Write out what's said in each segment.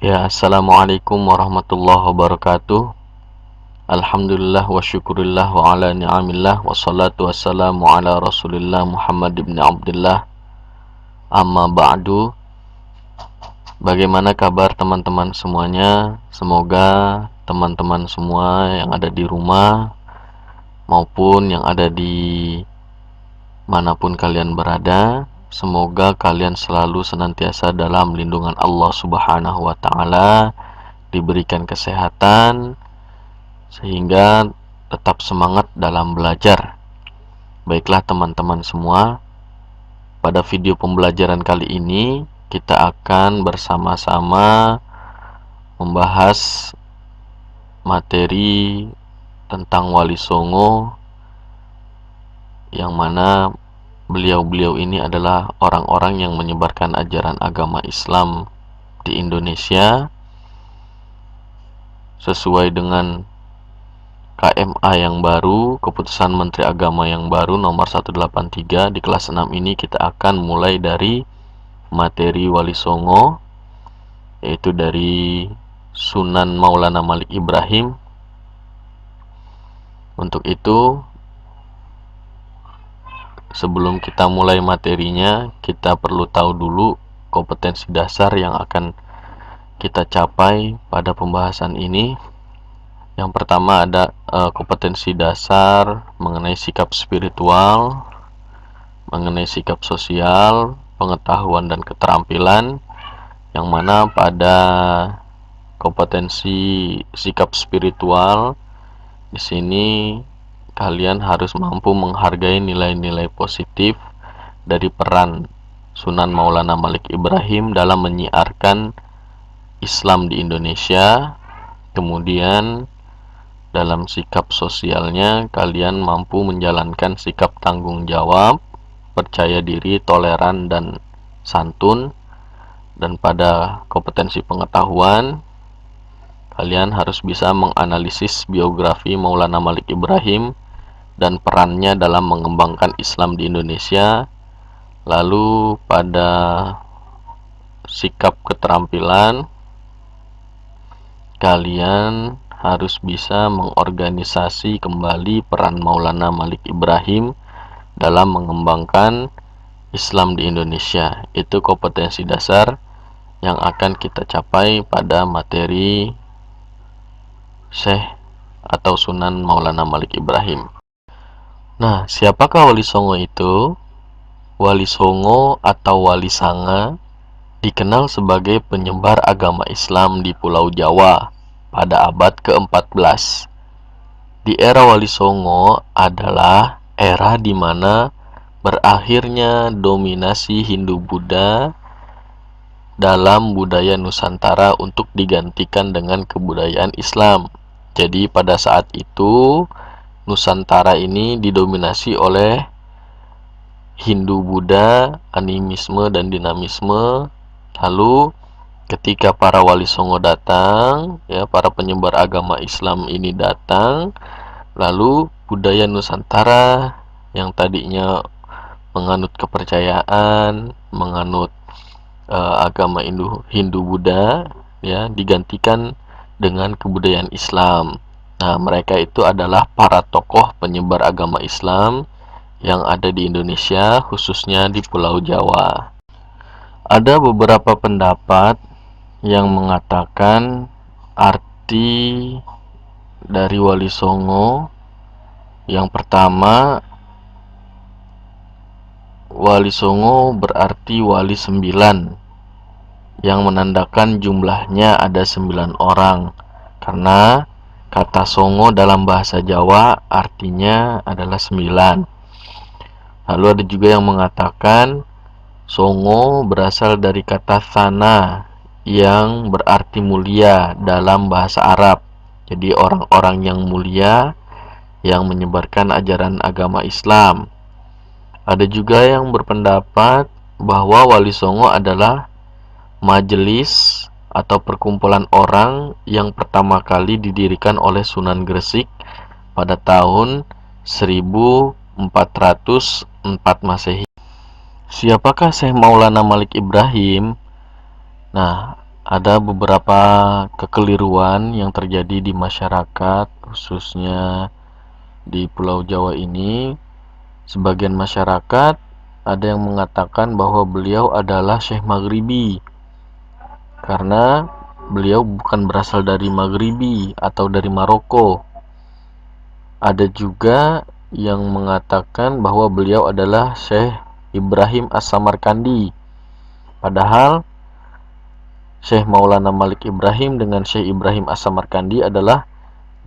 Ya, assalamualaikum warahmatullahi wabarakatuh. Alhamdulillah wa syukurillah wa ala ni'amillah wa salatu wassalamu ala rasulillah Muhammad ibn Abdullah. Amma ba'du. Bagaimana kabar teman-teman semuanya? Semoga teman-teman semua yang ada di rumah maupun yang ada di manapun kalian berada, semoga kalian selalu senantiasa dalam lindungan Allah Subhanahu wa taala, diberikan kesehatan sehingga tetap semangat dalam belajar. Baiklah teman-teman semua, pada video pembelajaran kali ini kita akan bersama-sama membahas materi tentang Wali Songo, yang mana beliau-beliau ini adalah orang-orang yang menyebarkan ajaran agama Islam di Indonesia sesuai dengan KMA yang baru, Keputusan Menteri Agama yang baru nomor 183. Di kelas 6 ini kita akan mulai dari materi Wali Songo, yaitu dari Sunan Maulana Malik Ibrahim. Untuk itu, sebelum kita mulai materinya, kita perlu tahu dulu kompetensi dasar yang akan kita capai pada pembahasan ini. Yang pertama ada kompetensi dasar mengenai sikap spiritual, mengenai sikap sosial, pengetahuan dan keterampilan, yang mana pada kompetensi sikap spiritual di sini kalian harus mampu menghargai nilai-nilai positif dari peran Sunan Maulana Malik Ibrahim dalam menyiarkan Islam di Indonesia. Kemudian dalam sikap sosialnya kalian mampu menjalankan sikap tanggung jawab, percaya diri, toleran, dan santun. Dan pada kompetensi pengetahuan, kalian harus bisa menganalisis biografi Maulana Malik Ibrahim dan perannya dalam mengembangkan Islam di Indonesia. Lalu pada sikap keterampilan, kalian harus bisa mengorganisasi kembali peran Maulana Malik Ibrahim dalam mengembangkan Islam di Indonesia. Itu kompetensi dasar yang akan kita capai pada materi Syekh atau Sunan Maulana Malik Ibrahim. Nah, siapakah Wali Songo itu? Wali Songo atau Wali Sanga dikenal sebagai penyebar agama Islam di Pulau Jawa pada abad ke-14. Di era Wali Songo adalah era di mana berakhirnya dominasi Hindu-Buddha dalam budaya Nusantara untuk digantikan dengan kebudayaan Islam. Jadi pada saat itu Nusantara ini didominasi oleh Hindu-Buddha, animisme dan dinamisme. Lalu ketika para Wali Songo datang, para penyebar agama Islam ini datang, lalu budaya Nusantara yang tadinya menganut kepercayaan, menganut agama Hindu-Buddha, digantikan dengan kebudayaan Islam. Nah, mereka itu adalah para tokoh penyebar agama Islam yang ada di Indonesia, khususnya di Pulau Jawa. Ada beberapa pendapat yang mengatakan arti dari Wali Songo. Yang pertama, Wali Songo berarti Wali 9, yang menandakan jumlahnya ada 9 orang, karena kata Songo dalam bahasa Jawa artinya adalah 9. Lalu ada juga yang mengatakan Songo berasal dari kata Thana yang berarti mulia dalam bahasa Arab. Jadi orang-orang yang mulia yang menyebarkan ajaran agama Islam. Ada juga yang berpendapat bahwa Wali Songo adalah majelis atau perkumpulan orang yang pertama kali didirikan oleh Sunan Gresik pada tahun 1404 Masehi. Siapakah Syekh Maulana Malik Ibrahim? Nah, ada beberapa kekeliruan yang terjadi di masyarakat, khususnya di Pulau Jawa ini. Sebagian masyarakat ada yang mengatakan bahwa beliau adalah Syekh Maghribi, karena beliau bukan berasal dari Maghribi atau dari Maroko. Ada juga yang mengatakan bahwa beliau adalah Syekh Ibrahim As-Samarkandi. Padahal Syekh Maulana Malik Ibrahim dengan Syekh Ibrahim As-Samarkandi adalah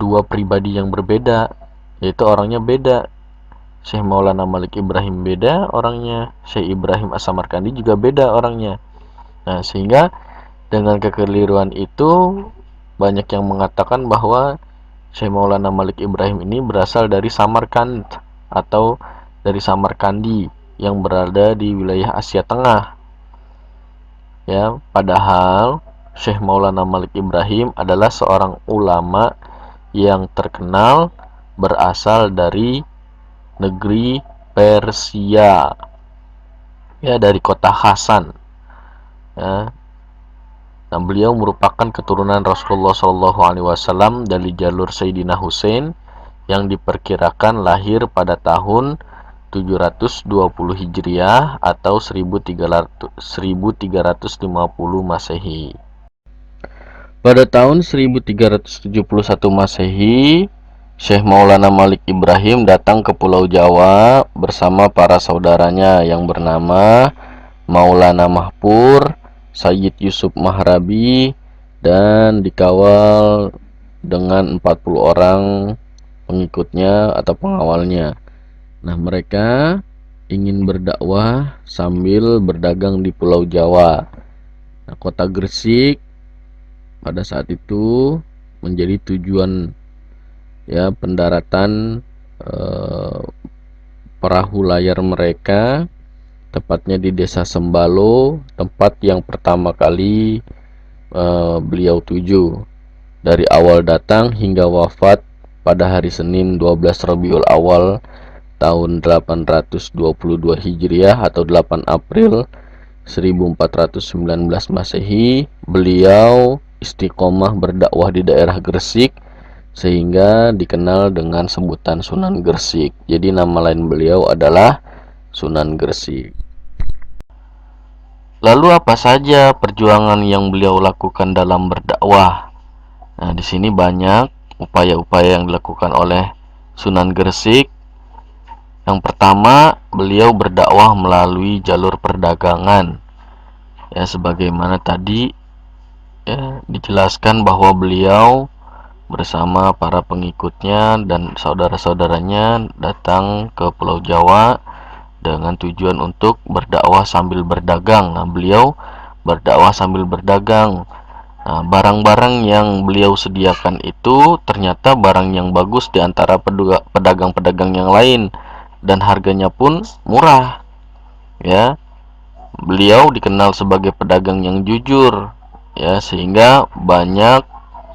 dua pribadi yang berbeda, yaitu orangnya beda. Syekh Maulana Malik Ibrahim beda orangnya, Syekh Ibrahim As-Samarkandi juga beda orangnya. Nah, sehingga dengan kekeliruan itu banyak yang mengatakan bahwa Syekh Maulana Malik Ibrahim ini berasal dari Samarkand atau dari Samarkandi yang berada di wilayah Asia Tengah. Ya, padahal Syekh Maulana Malik Ibrahim adalah seorang ulama yang terkenal berasal dari negeri Persia, ya, dari kota Hasan. Ya. Nah, beliau merupakan keturunan Rasulullah SAW dari jalur Sayyidina Husain yang diperkirakan lahir pada tahun 720 Hijriah atau 1350 Masehi. Pada tahun 1371 Masehi, Syekh Maulana Malik Ibrahim datang ke Pulau Jawa bersama para saudaranya yang bernama Maulana Mahpur, Sayyid Yusuf Mahrabi, dan dikawal dengan 40 orang pengikutnya atau pengawalnya. Nah, mereka ingin berdakwah sambil berdagang di Pulau Jawa. Nah, kota Gresik pada saat itu menjadi tujuan, ya, pendaratan perahu layar mereka, tepatnya di Desa Sembalo, tempat yang pertama kali beliau tuju. Dari awal datang hingga wafat pada hari Senin 12 Rabiul Awal tahun 822 Hijriah atau 8 April 1419 Masehi, beliau istiqomah berdakwah di daerah Gresik sehingga dikenal dengan sebutan Sunan Gresik. Jadi nama lain beliau adalah Sunan Gresik. Lalu apa saja perjuangan yang beliau lakukan dalam berdakwah? Nah, di sini banyak upaya-upaya yang dilakukan oleh Sunan Gresik. Yang pertama, beliau berdakwah melalui jalur perdagangan. Ya, sebagaimana tadi, ya, dijelaskan bahwa beliau bersama para pengikutnya dan saudara-saudaranya datang ke Pulau Jawa dengan tujuan untuk berdakwah sambil berdagang. Nah, beliau berdakwah sambil berdagang. Nah, barang-barang yang beliau sediakan itu ternyata barang yang bagus di antara pedagang-pedagang yang lain, dan harganya pun murah. Ya, beliau dikenal sebagai pedagang yang jujur, ya, sehingga banyak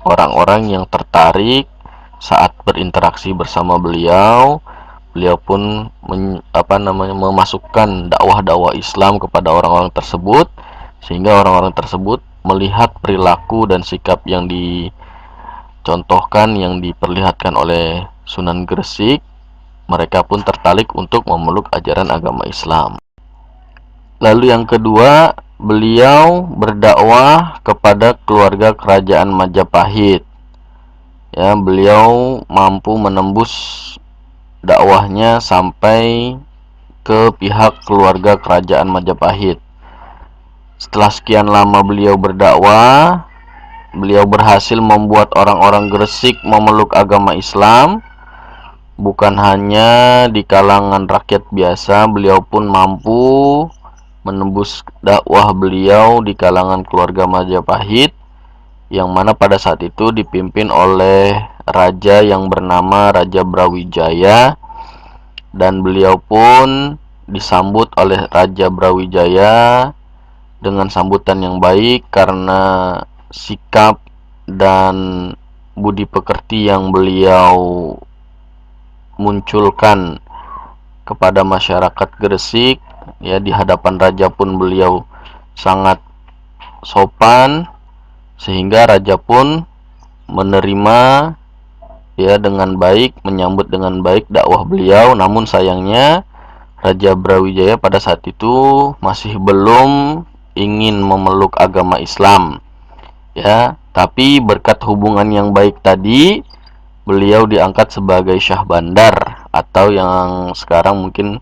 orang-orang yang tertarik saat berinteraksi bersama beliau. Beliau pun memasukkan dakwah-dakwah Islam kepada orang-orang tersebut, sehingga orang-orang tersebut melihat perilaku dan sikap yang dicontohkan, yang diperlihatkan oleh Sunan Gresik. Mereka pun tertarik untuk memeluk ajaran agama Islam. Lalu yang kedua, beliau berdakwah kepada keluarga kerajaan Majapahit. Ya, beliau mampu menembus dakwahnya sampai ke pihak keluarga kerajaan Majapahit. Setelah sekian lama beliau berdakwah, beliau berhasil membuat orang-orang Gresik memeluk agama Islam. Bukan hanya di kalangan rakyat biasa, beliau pun mampu menembus dakwah beliau di kalangan keluarga Majapahit, yang mana pada saat itu dipimpin oleh raja yang bernama Raja Brawijaya, dan beliau pun disambut oleh Raja Brawijaya dengan sambutan yang baik karena sikap dan budi pekerti yang beliau munculkan kepada masyarakat Gresik. Ya, di hadapan raja pun beliau sangat sopan, sehingga raja pun menerima ya dengan baik, menyambut dengan baik dakwah beliau. Namun sayangnya Raja Brawijaya pada saat itu masih belum ingin memeluk agama Islam ya, tapi berkat hubungan yang baik tadi beliau diangkat sebagai Syah Bandar, atau yang sekarang mungkin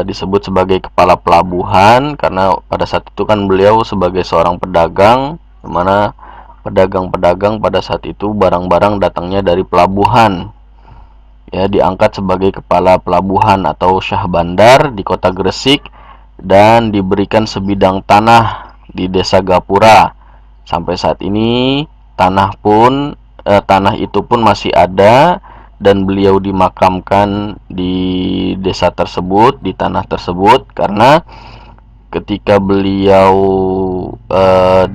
disebut sebagai kepala pelabuhan, karena pada saat itu kan beliau sebagai seorang pedagang, di mana pedagang-pedagang pada saat itu barang-barang datangnya dari pelabuhan ya, diangkat sebagai kepala pelabuhan atau Syah Bandar di kota Gresik, dan diberikan sebidang tanah di desa Gapura. Sampai saat ini tanah itu pun masih ada, dan beliau dimakamkan di desa tersebut, di tanah tersebut, karena ketika beliau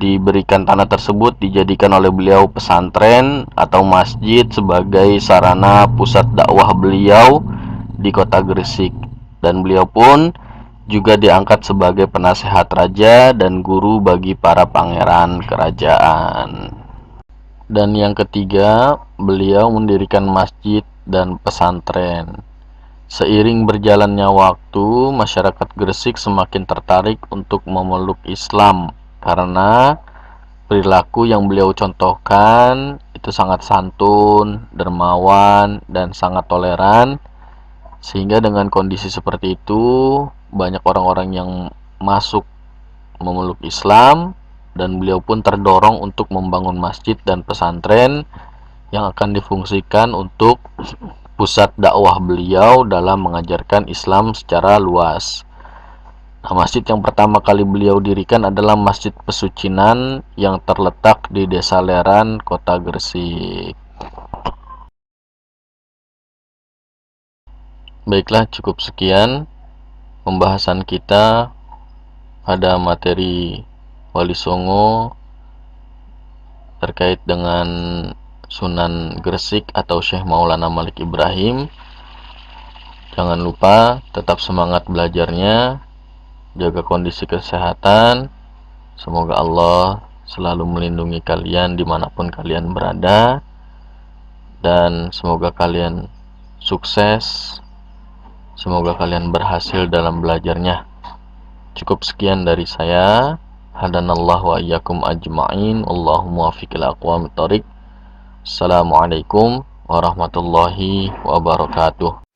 diberikan tanah tersebut, dijadikan oleh beliau pesantren atau masjid sebagai sarana pusat dakwah beliau di kota Gresik, dan beliau pun juga diangkat sebagai penasehat raja dan guru bagi para pangeran kerajaan. Dan yang ketiga, beliau mendirikan masjid dan pesantren. Seiring berjalannya waktu, masyarakat Gresik semakin tertarik untuk memeluk Islam karena perilaku yang beliau contohkan itu sangat santun, dermawan, dan sangat toleran. Sehingga dengan kondisi seperti itu, banyak orang-orang yang masuk memeluk Islam, dan beliau pun terdorong untuk membangun masjid dan pesantren yang akan difungsikan untuk pusat dakwah beliau dalam mengajarkan Islam secara luas. Nah, masjid yang pertama kali beliau dirikan adalah Masjid Pesucinan yang terletak di Desa Leran, Kota Gresik. Baiklah, cukup sekian pembahasan kita pada materi Wali Songo terkait dengan Sunan Gresik atau Syekh Maulana Malik Ibrahim. Jangan lupa tetap semangat belajarnya, jaga kondisi kesehatan. Semoga Allah selalu melindungi kalian dimanapun kalian berada, dan semoga kalian sukses, semoga kalian berhasil dalam belajarnya. Cukup sekian dari saya. Hadanallahu wa iyyakum ajma'in. Allahumma waffiq ila aqwamit thoriq. Assalamualaikum warahmatullahi wabarakatuh.